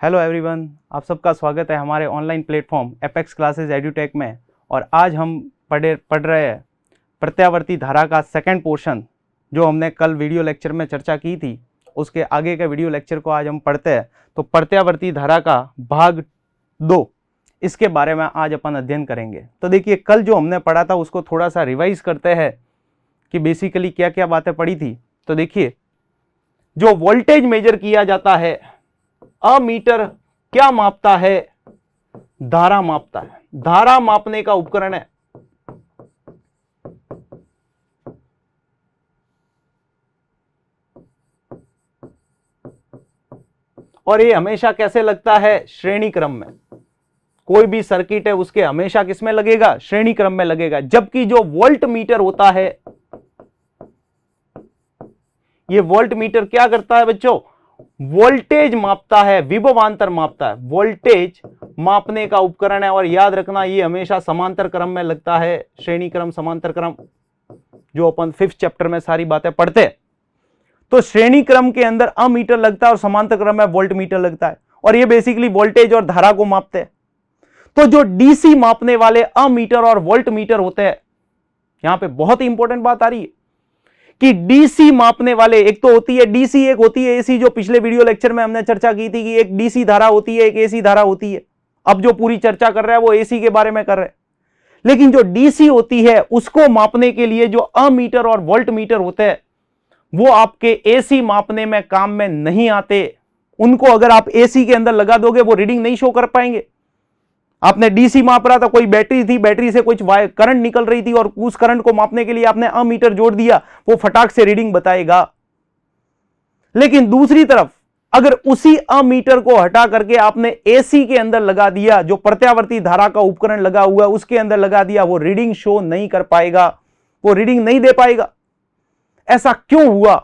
Hello everyone, आप सबका स्वागत है हमारे online platform apex classes edutech में। और आज हम पढ़ रहे हैं प्रत्यावर्ती धारा का सेकंड पोर्शन, जो हमने कल वीडियो लेक्चर में चर्चा की थी। उसके आगे के वीडियो लेक्चर को आज हम पढ़ते हैं। तो प्रत्यावर्ती धारा का भाग 2, इसके बारे में आज अपन अध्ययन करेंगे। तो देखिए, कल जो हमने पढ़ा था उसको थोड़ा सा रिवाइज करते हैं कि बेसिकली क्या क्या बातें पढ़ी थी। तो देखिए, जो वोल्टेज मेजर किया जाता है, अमीटर क्या मापता है? धारा मापता है। धारा मापने का उपकरण है। और ये हमेशा कैसे लगता है? श्रेणी क्रम में। कोई भी सर्किट है उसके हमेशा किस में लगेगा? श्रेणी क्रम में लगेगा। जबकि जो वोल्ट मीटर होता है, ये वोल्ट मीटर क्या करता है बच्चों? वोल्टेज मापता है, विभवांतर मापता है। वोल्टेज मापने का उपकरण है। और याद रखना, ये हमेशा समांतर क्रम में लगता है। श्रेणी क्रम, समांतर क्रम, जो अपन 5th चैप्टर में सारी बातें पढ़ते हैं। तो श्रेणी क्रम के अंदर अमीटर लगता है और समांतर क्रम में वोल्ट मीटर लगता है। और ये बेसिकली वोल्टेज और धारा को मापते हैं। तो जो डीसी मापने वाले अमीटर और वोल्ट मीटर होते हैं, यहां पे बहुत ही इंपॉर्टेंट बात आ रही है कि डीसी मापने वाले, एक तो होती है डीसी, एक होती है एसी, जो पिछले वीडियो लेक्चर में हमने चर्चा की थी कि एक डीसी धारा होती है, एक एसी धारा होती है। अब जो पूरी चर्चा कर रहा है वो एसी के बारे में कर रहे हैं। लेकिन जो डीसी होती है उसको मापने के लिए जो अमीटर और वोल्ट मीटर होते हैं, वो आपके एसी मापने में काम में नहीं आते। उनको अगर आप एसी के अंदर लगा दोगे, वो रीडिंग नहीं शो कर पाएंगे। आपने डीसी माप रहा था, कोई बैटरी थी, बैटरी से कुछ करंट निकल रही थी, और उस करंट को मापने के लिए आपने अमीटर जोड़ दिया, वो फटाक से रीडिंग बताएगा। लेकिन दूसरी तरफ अगर उसी अमीटर को हटा करके आपने एसी के अंदर लगा दिया, जो प्रत्यावर्ती धारा का उपकरण लगा हुआ है उसके अंदर लगा दिया, वो रीडिंग शो नहीं कर पाएगा, वो रीडिंग नहीं दे पाएगा। ऐसा क्यों हुआ?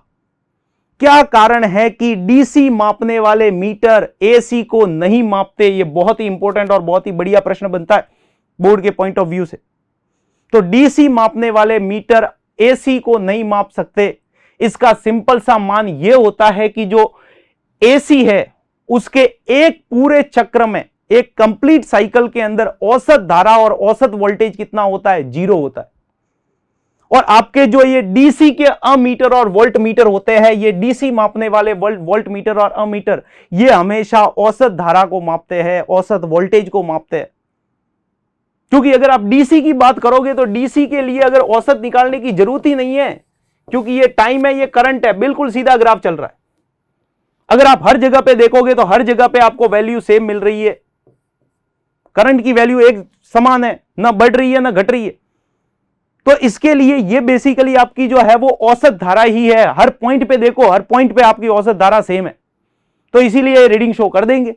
क्या कारण है कि डीसी मापने वाले मीटर एसी को नहीं मापते? ये बहुत ही इंपॉर्टेंट और बहुत ही बढ़िया प्रश्न बनता है बोर्ड के पॉइंट ऑफ व्यू से। तो डीसी मापने वाले मीटर एसी को नहीं माप सकते। इसका सिंपल सा मान यह होता है कि जो एसी है उसके एक पूरे चक्र में, एक कंप्लीट साइकिल के अंदर औसत धारा और औसत वोल्टेज कितना होता है? 0 होता है। और आपके जो ये डीसी के अमीटर और वोल्ट मीटर होते हैं, ये डीसी मापने वाले वोल्ट मीटर और अमीटर, ये हमेशा औसत धारा को मापते हैं, औसत वोल्टेज को मापते हैं। क्योंकि अगर आप डीसी की बात करोगे तो डीसी के लिए अगर औसत निकालने की जरूरत ही नहीं है, क्योंकि ये टाइम है, ये करंट है, बिल्कुल सीधा ग्राफ चल रहा है। अगर आप हर जगह पे देखोगे तो हर जगह पे आपको वैल्यू सेम मिल रही है। करंट की वैल्यू एक समान है, ना बढ़ रही है ना घट रही है। तो इसके लिए ये बेसिकली आपकी जो है वो औसत धारा ही है। हर पॉइंट पे देखो, हर पॉइंट पे आपकी औसत धारा सेम है, तो इसीलिए रीडिंग शो कर देंगे।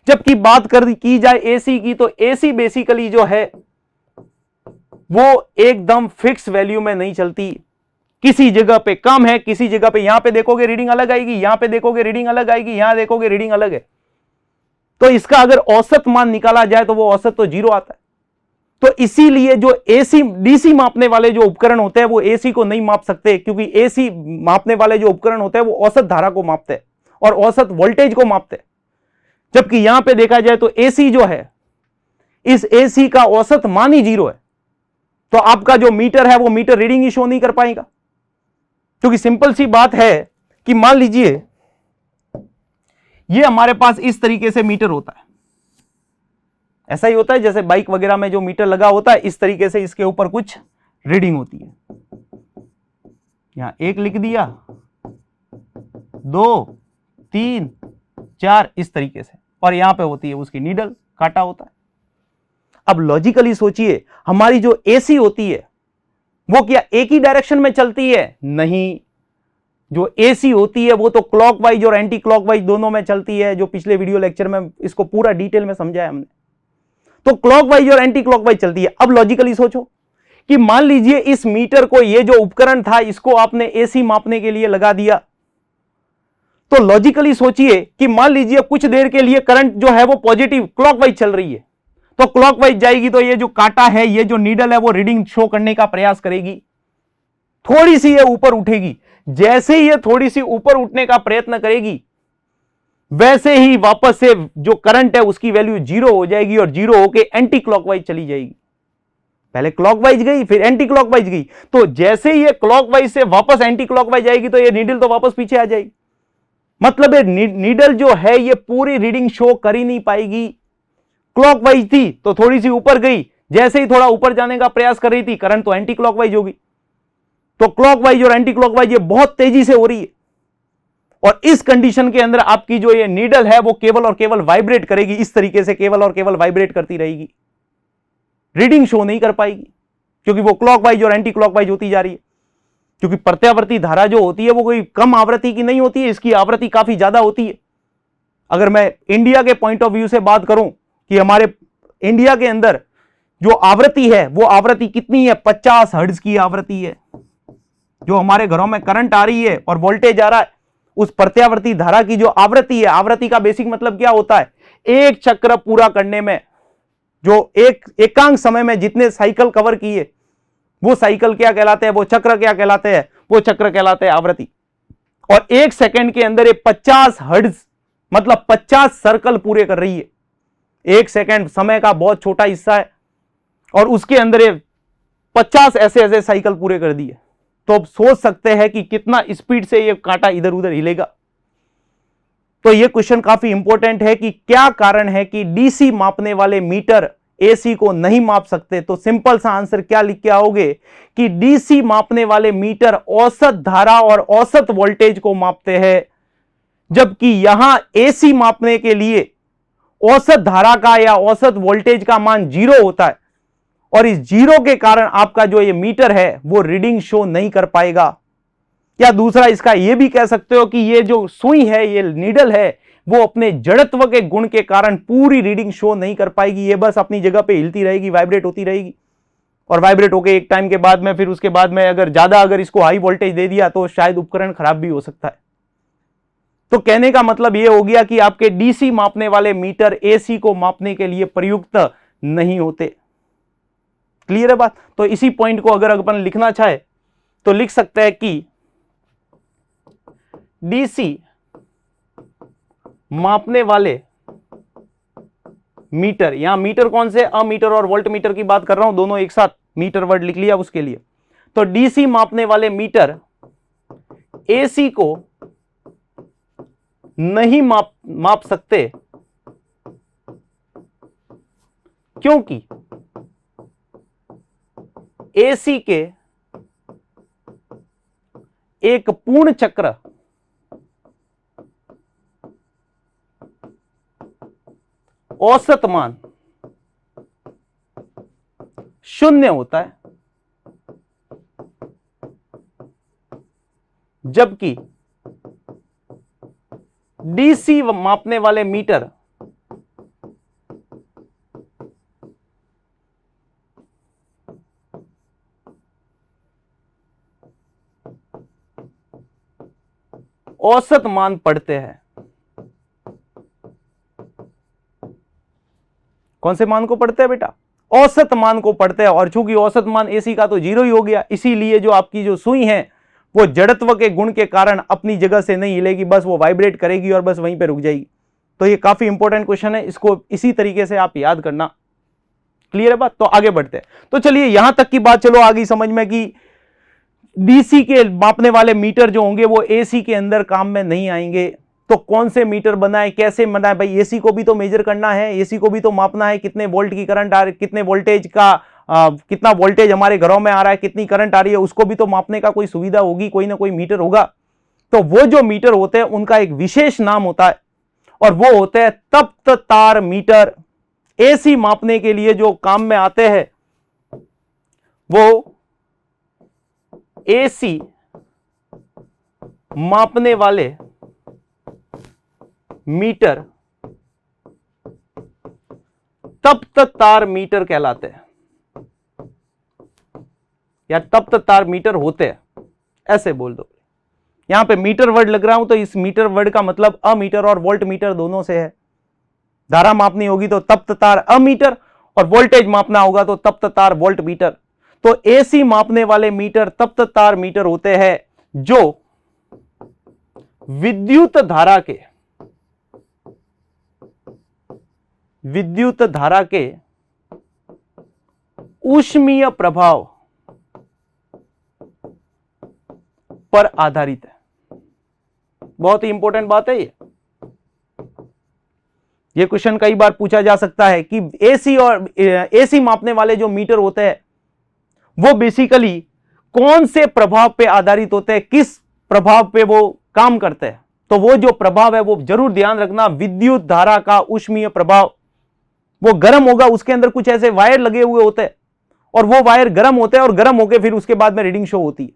जबकि बात की जाए एसी की, तो एसी बेसिकली जो है वो एकदम फिक्स वैल्यू में नहीं चलती। किसी जगह पे कम है, किसी जगह पे, यहां पे देखोगे रीडिंग अलग आएगी, यहां पे देखोगे रीडिंग अलग आएगी, यहां देखोगे रीडिंग अलग है। तो इसका अगर औसत मान निकाला जाए तो वो औसत तो 0 आता है। तो इसीलिए जो एसी डीसी मापने वाले जो उपकरण होते हैं वो एसी को नहीं माप सकते, क्योंकि एसी मापने वाले जो उपकरण होते हैं वो औसत धारा को मापते हैं और औसत वोल्टेज को मापते हैं। जबकि यहां पे देखा जाए तो एसी जो है, इस एसी का औसत मान ही 0 है। तो आपका जो मीटर है वो मीटर रीडिंग ही शो नहीं कर पाएगा। क्योंकि सिंपल सी बात है कि मान लीजिए ये हमारे पास इस तरीके से मीटर होता है। ऐसा ही होता है जैसे बाइक वगैरह में जो मीटर लगा होता है, इस तरीके से इसके ऊपर कुछ रीडिंग होती है। यहां 1 लिख दिया, 2, 3, 4, इस तरीके से। और यहां पे होती है उसकी नीडल, कांटा होता है। अब लॉजिकली सोचिए, हमारी जो एसी होती है वो क्या एक ही डायरेक्शन में चलती है? नहीं। जो एसी होती है वो तो क्लॉकवाइज और एंटी क्लॉकवाइज दोनों में चलती है, जो पिछले वीडियो लेक्चर में इसको पूरा डिटेल में समझाया हमने। तो क्लॉकवाइज और एंटी क्लॉकवाइज चलती है। अब लॉजिकली सोचो कि मान लीजिए इस मीटर को, ये जो उपकरण था, इसको आपने एसी मापने के लिए लगा दिया। तो लॉजिकली सोचिए कि मान लीजिए कुछ देर के लिए करंट जो है वो पॉजिटिव क्लॉकवाइज चल रही है, तो क्लॉकवाइज जाएगी तो ये जो कांटा है, ये जो नीडल है, वो रीडिंग शो करने का प्रयास करेगी। थोड़ी सी ये ऊपर उठेगी। जैसे ही ये थोड़ी सी ऊपर उठने का प्रयत्न करेगी, वैसे ही वापस से जो करंट है उसकी वैल्यू 0 हो जाएगी और 0 होके एंटी क्लॉकवाइज चली जाएगी। पहले क्लॉकवाइज गई फिर एंटी क्लॉकवाइज गई, तो जैसे ही ये क्लॉकवाइज से वापस एंटी क्लॉकवाइज आएगी तो ये नीडल तो वापस पीछे आ जाएगी। मतलब ये नीडल जो है ये पूरी रीडिंग शो कर ही नहीं पाएगी। क्लॉकवाइज थी तो थोड़ी सी ऊपर गई, जैसे ही थोड़ा ऊपर जाने का प्रयास कर रही थी करंट तो एंटी क्लॉकवाइज होगी। तो क्लॉकवाइज और एंटी क्लॉकवाइज ये बहुत तेजी से हो रही है और इस कंडीशन के अंदर आपकी जो ये नीडल है वो केवल और केवल वाइब्रेट करेगी, इस तरीके से केवल और केवल वाइब्रेट करती रहेगी, रीडिंग शो नहीं कर पाएगी क्योंकि वो क्लॉकवाइज और एंटी क्लॉकवाइज होती जा रही है। क्योंकि प्रत्यावर्ती धारा जो होती है वो कोई कम आवृत्ति की नहीं होती है, इसकी आवृत्ति काफी ज्यादा होती है। अगर मैं इंडिया के पॉइंट ऑफ व्यू से बात करूं कि हमारे इंडिया के अंदर जो आवृत्ति है वो आवृत्ति कितनी है, 50 हर्ट्ज की आवृत्ति है। जो हमारे घरों में करंट आ रही है और वोल्टेज आ रहा है, उस प्रत्यावर्ती धारा की जो आवृत्ति है, आवृत्ति का बेसिक मतलब क्या होता है, एक चक्र पूरा करने में जो एकांक समय में जितने साइकिल कवर किए वो साइकिल क्या कहलाते हैं, वो चक्र क्या कहलाते हैं, वो चक्र कहलाते हैं आवृत्ति। और एक सेकंड के अंदर ये 50 हर्ट्ज मतलब 50 सर्कल पूरे कर रही है। एक सेकंड समय का बहुत छोटा हिस्सा है और उसके अंदर ये 50 ऐसे ऐसे साइकिल पूरे कर दिए। तो अब सोच सकते हैं कि कितना स्पीड से ये कांटा इधर उधर हिलेगा। तो ये क्वेश्चन काफी इंपॉर्टेंट है कि क्या कारण है कि डीसी मापने वाले मीटर एसी को नहीं माप सकते। तो सिंपल सा आंसर क्या लिख के आओगे कि डीसी मापने वाले मीटर औसत धारा और औसत वोल्टेज को मापते हैं, जबकि यहां एसी मापने के लिए औसत धारा का या औसत वोल्टेज का मान 0 होता है और इस 0 के कारण आपका जो ये मीटर है वो रीडिंग शो नहीं कर पाएगा। या दूसरा इसका ये भी कह सकते हो कि ये जो सुई है, ये नीडल है, वो अपने जड़त्व के गुण के कारण पूरी रीडिंग शो नहीं कर पाएगी। ये बस अपनी जगह पे हिलती रहेगी, वाइब्रेट होती रहेगी और वाइब्रेट होके एक टाइम के बाद में फिर उसके बाद में अगर इसको हाई वोल्टेज दे दिया तो शायद उपकरण खराब भी हो सकता है। तो कहने का मतलब ये हो गया कि आपके डीसी मापने वाले मीटर एसी को मापने के लिए प्रयुक्त नहीं होते। क्लियर है बात। तो इसी पॉइंट को अगर अपन लिखना चाहे तो लिख सकते हैं कि डीसी मापने वाले मीटर, यहां मीटर कौन से, अमीटर और वोल्ट मीटर की बात कर रहा हूं, दोनों एक साथ मीटर वर्ड लिख लिया उसके लिए। तो डीसी मापने वाले मीटर एसी को नहीं माप सकते क्योंकि एसी के एक पूर्ण चक्र औसत मान 0 होता है, जबकि डीसी मापने वाले मीटर औसत मान पढ़ते हैं। कौन से मान को पढ़ते हैं बेटा, औसत मान को पढ़ते हैं। और चूंकि औसत मान एसी का तो 0 ही हो गया, इसीलिए जो आपकी जो सुई है वो जड़त्व के गुण के कारण अपनी जगह से नहीं हिलेगी, बस वो वाइब्रेट करेगी और बस वहीं पे रुक जाएगी। तो ये काफी इंपॉर्टेंट क्वेश्चन है, इसको इसी तरीके से आप याद करना। क्लियर है बात। तो आगे बढ़ते हैं। तो चलिए यहां तक की बात चलो आगे समझ में कि डीसी के मापने वाले मीटर जो होंगे वो एसी के अंदर काम में नहीं आएंगे। तो कौन से मीटर बनाए, कैसे बनाए भाई, एसी को भी तो मेजर करना है, एसी को भी तो मापना है कितने वोल्ट की करंट आ रही, कितने वोल्टेज का कितना वोल्टेज हमारे घरों में आ रहा है, कितनी करंट आ रही है, उसको भी तो मापने का कोई सुविधा होगी, कोई ना कोई मीटर होगा। तो वो जो मीटर होते हैं उनका एक विशेष नाम होता है और वो होते हैं तप्त तार मीटर। एसी मापने के लिए जो काम में आते हैं वो एसी मापने वाले मीटर तप्त तार मीटर कहलाते हैं या तप्त तार मीटर होते हैं, ऐसे बोल दो। यहां पे मीटर वर्ड लग रहा हूं तो इस मीटर वर्ड का मतलब अमीटर और वोल्ट मीटर दोनों से है। धारा मापनी होगी तो तप्त तार अमीटर और वोल्टेज मापना होगा तो तप्त तार वोल्ट मीटर। तो एसी मापने वाले मीटर तप्त तार मीटर होते हैं जो विद्युत धारा के विद्युत धारा के ऊष्मीय प्रभाव पर आधारित है। बहुत ही इंपॉर्टेंट बात है ये क्वेश्चन कई बार पूछा जा सकता है कि एसी मापने वाले जो मीटर होते हैं वो बेसिकली कौन से प्रभाव पे आधारित होते हैं, किस प्रभाव पे वो काम करते हैं। तो वो जो प्रभाव है वो जरूर ध्यान रखना, विद्युत धारा का ऊष्मीय प्रभाव। वो गर्म होगा, उसके अंदर कुछ ऐसे वायर लगे हुए होते हैं और वो वायर गर्म होते हैं और गर्म होकर फिर उसके बाद में रीडिंग शो होती है।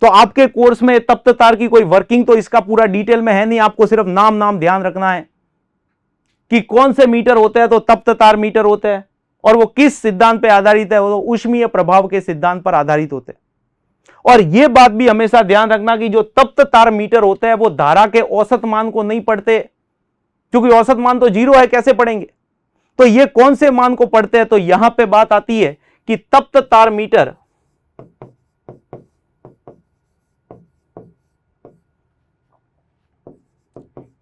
तो आपके कोर्स में तप्त तार की कोई वर्किंग तो इसका पूरा डिटेल में है नहीं, आपको सिर्फ नाम ध्यान रखना है कि कौन से मीटर होते हैं। तो तप्त तार मीटर होते हैं और वो किस सिद्धांत पे आधारित है, वो ऊष्मीय प्रभाव के सिद्धांत पर आधारित होते हैं। और यह बात भी हमेशा ध्यान रखना कि जो तप्त तार मीटर होते हैं वो धारा के औसत मान को नहीं पढ़ते, क्योंकि औसत मान तो 0 है, कैसे पढ़ेंगे। तो ये कौन से मान को पढ़ते हैं, तो यहां पे बात आती है कि तप्त तार मीटर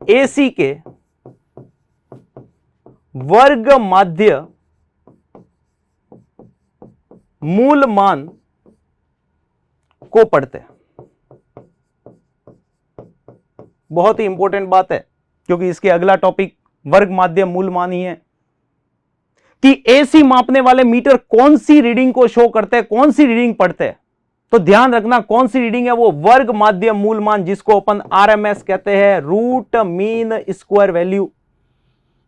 एसी के वर्ग माध्य मूल मान को पढ़ते हैं। बहुत ही इंपॉर्टेंट बात है, क्योंकि इसके अगला टॉपिक वर्ग माध्य मूल मान ही है कि एसी मापने वाले मीटर कौन सी रीडिंग को शो करते हैं, कौन सी रीडिंग पढ़ते हैं। तो ध्यान रखना कौन सी रीडिंग है, वो वर्ग माध्य मूल मान, जिसको अपन आरएमएस कहते हैं, रूट मीन स्क्वायर वैल्यू।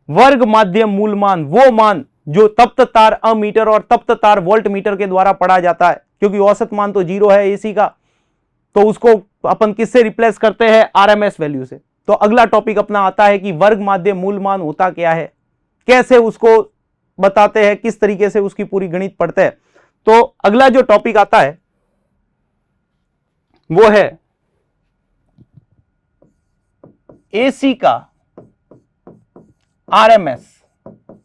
वर्ग माध्य मूल मान वो मान जो तप्त तार अमीटर और तप्त तार वोल्ट मीटर के द्वारा पढ़ा जाता है, क्योंकि औसत मान तो 0 है एसी का। तो उसको अपन किससे रिप्लेस करते हैं, आरएमएस वैल्यू से। तो अगला टॉपिक अपना आता है कि वर्ग माध्य मूल मान होता क्या है, कैसे उसको बताते हैं, किस तरीके से उसकी पूरी गणित पढ़ते हैं। तो अगला जो टॉपिक आता है वो है एसी का आरएमएस।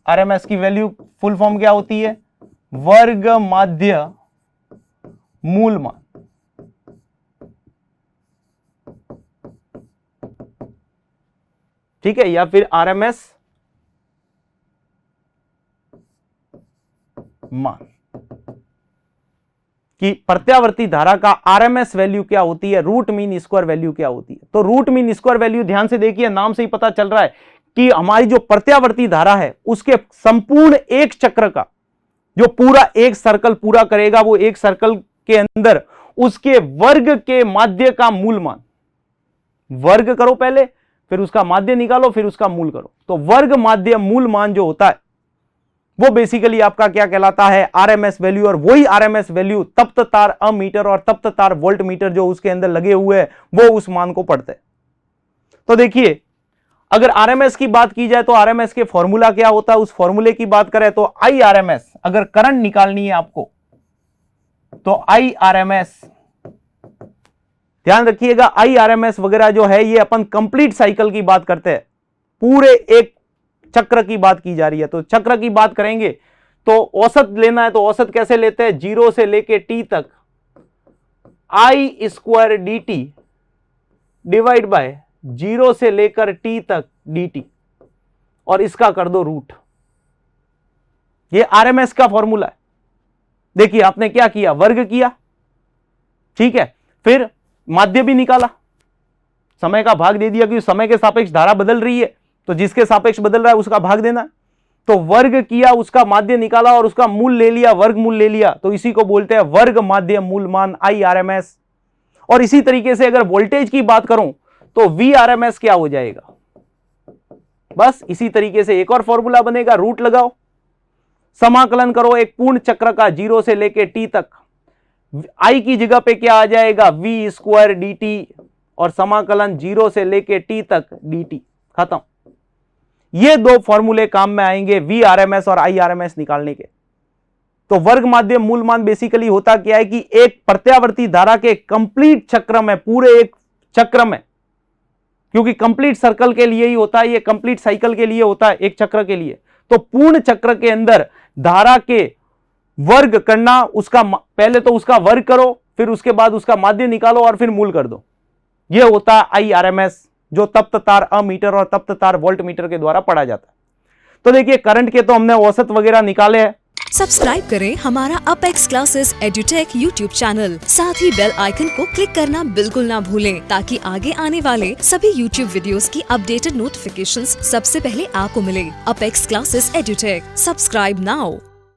आरएमएस की वैल्यू फुल फॉर्म क्या होती है, वर्ग माध्य मूल मान। ठीक है, या फिर आरएमएस मान कि प्रत्यावर्ती धारा का आरएमएस वैल्यू क्या होती है, रूट मीन स्क्वायर वैल्यू क्या होती है। तो रूट मीन स्क्वायर वैल्यू ध्यान से देखिए, नाम से ही पता चल रहा है कि हमारी जो प्रत्यावर्ती धारा है उसके संपूर्ण एक चक्र का जो पूरा एक सर्कल पूरा करेगा, वो एक सर्कल के अंदर उसके वर्ग के माध्य का मूल मान, वर्ग करो पहले, फिर उसका माध्य निकालो, फिर उसका मूल करो। तो वर्ग माध्य मूल मान जो होता है वो बेसिकली आपका क्या कहलाता है, आरएमएस वैल्यू। और वही आरएमएस वैल्यू तप्त तार अमीटर और तप्त तार वोल्ट मीटर जो उसके अंदर लगे हुए हैं वो उस मान को पढ़ते हैं। तो देखिए, अगर आरएमएस की बात की जाए तो आरएमएस के फॉर्मूला क्या होता है, उस फॉर्मूले की बात करें तो आई आरएमएस, अगर करंट निकालनी है आपको तो आई आरएमएस, ध्यान रखिएगा, आई आरएमएस वगैरह जो है ये अपन कंप्लीट साइकिल की बात करते हैं, पूरे एक चक्र की बात की जा रही है। तो चक्र की बात करेंगे तो औसत लेना है, तो औसत कैसे लेते हैं, 0 से लेके टी तक I square D T divide by 0 से लेकर टी तक डी टी, और इसका कर दो रूट। ये आरएमएस का फॉर्मूला है। देखिए आपने क्या किया, वर्ग किया, ठीक है, फिर माध्य भी निकाला, समय का भाग दे दिया, क्योंकि समय के सापेक्ष धारा बदल रही है तो जिसके सापेक्ष बदल रहा है उसका भाग देना। तो वर्ग किया, उसका माध्य निकाला और उसका मूल ले लिया, वर्ग मूल ले लिया, तो इसी को बोलते हैं वर्ग माध्य मूल मान, आई आरएमएस। और इसी तरीके से अगर वोल्टेज की बात करूं तो वी आरएमएस क्या हो जाएगा, बस इसी तरीके से एक और फॉर्मूला बनेगा, रूट लगाओ, समाकलन करो एक पूर्ण चक्र का 0 से लेके टी तक, आई की जगह पे क्या आ जाएगा, वी स्क्वायर डी टी, और समाकलन 0 से लेके टी तक डी टी, खत्म। ये दो फॉर्मूले काम में आएंगे वी आरएमएस और आई आरएमएस निकालने के। तो वर्ग माध्य मूल मान बेसिकली होता क्या है कि एक प्रत्यावर्ती धारा के कंप्लीट चक्र में, पूरे एक चक्र में, क्योंकि कंप्लीट सर्कल के लिए ही होता है, ये कंप्लीट साइकिल के लिए होता है, एक चक्र के लिए। तो पूर्ण चक्र के अंदर धारा के वर्ग करना, उसका पहले तो उसका वर्ग करो, फिर उसके बाद उसका माध्य निकालो और फिर मूल कर दो। यह होता है आई आरएमएस, जो तप्त तार अमीटर और तप्त तार वोल्ट मीटर के द्वारा पढ़ा जाता है। तो देखिए करंट के तो हमने औसत वगैरह निकाले हैं। सब्सक्राइब करें हमारा apex classes edutech YouTube channel, साथ ही बेल आइकन को क्लिक करना बिल्कुल ना भूलें ताकि आगे आने वाले सभी यूट्यूब वीडियोस की अपडेटेड नोटिफिकेशंस सबसे पहले आपको मिले। Apex classes edutech, subscribe now.